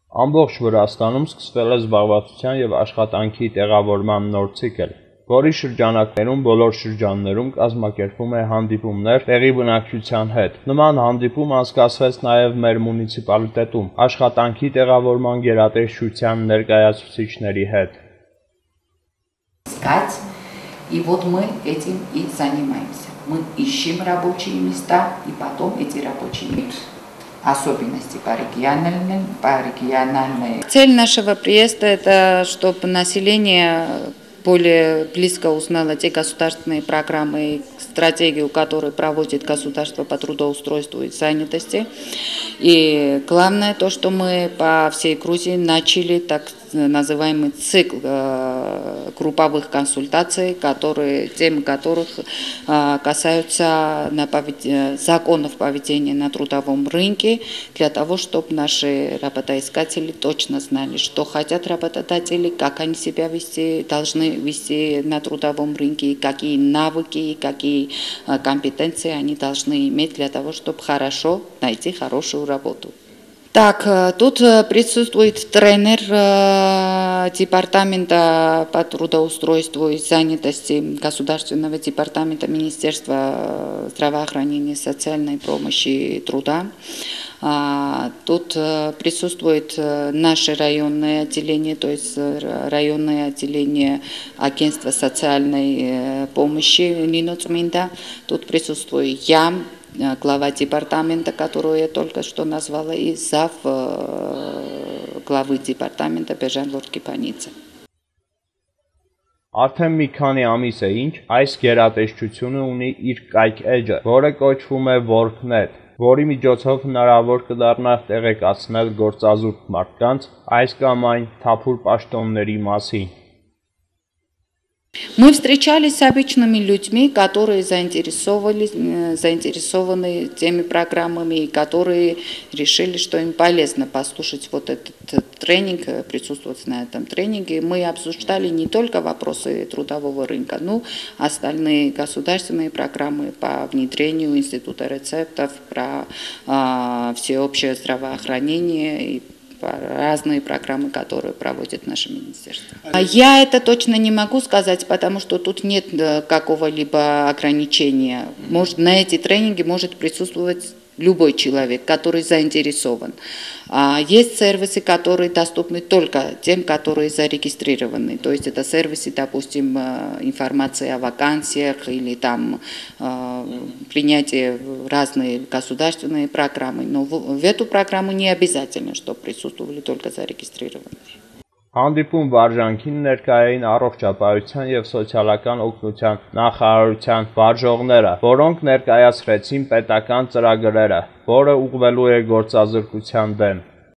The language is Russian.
Ամբողջ Վրաստանում սկսվել է զբաղվածության և աշխատանքի տեղավորման նոր ցիկլ, որի շրջանակներում բոլոր շրջաններում կազմակերպվում է հանդիպումներ տեղի բնակչության հետ։ Նման հանդիպում անցկացվեց նաև մեր մունիցիպալիտետում աշխատանքի տեղավորման գերատեսչության ներկայացուցիչների հետ։ И вот мы этим и занимаемся. Мы ищем рабочие места и потом эти рабочие места. Особенности по региональной. Цель нашего приезда – это чтобы население более близко узнало те государственные программы, стратегию, которую проводит государство по трудоустройству и занятости. И главное то, что мы по всей Грузии начали так называемый цикл групповых консультаций, темы которых касаются законов поведения на трудовом рынке, для того, чтобы наши работоискатели точно знали, что хотят работодатели, как они себя должны вести на трудовом рынке, какие навыки, какие компетенции они должны иметь для того, чтобы хорошо найти хорошую работу. Так, тут присутствует тренер департамента по трудоустройству и занятости Государственного департамента Министерства здравоохранения, социальной помощи и труда. Тут присутствует наше районное отделение, то есть районное отделение Агентства социальной помощи Ниноцминда. Тут присутствую я, глава департамента, которую я только что назвала, и зав главы департамента Բեժան Լորկիփանիցը։ Արդեն մի քանի ամիս է ինչ այս գերատեսչությունը ունի իր կայք էջը, որը կոչվում է WorkNet, որի միջոցով հնարավոր կդառնա տեղեկացնել գործազուրկ մարդկանց այս կամ այն թափուր պաշտոնների մասին։ Мы встречались с обычными людьми, которые заинтересованы теми программами, которые решили, что им полезно послушать вот этот тренинг, присутствовать на этом тренинге. Мы обсуждали не только вопросы трудового рынка, но остальные государственные программы по внедрению института рецептов, про всеобщее здравоохранение и разные программы, которые проводит наше министерство. Я это точно не могу сказать, потому что тут нет какого-либо ограничения. На эти тренинги может присутствовать любой человек, который заинтересован. Есть сервисы, которые доступны только тем, которые зарегистрированы. То есть это сервисы, допустим, информация о вакансиях или там принятие разные государственные программы. Но в эту программу не обязательно, чтобы присутствовали только зарегистрированные. Հանդիպում վարժանքին ներկա էին առողջապահության և սոցիալական օգնության նախարարության վարժողները, որոնք ներկայացրեցին պետական ծրագրերը, որը ուղղվելու է գործազրկության դեմ։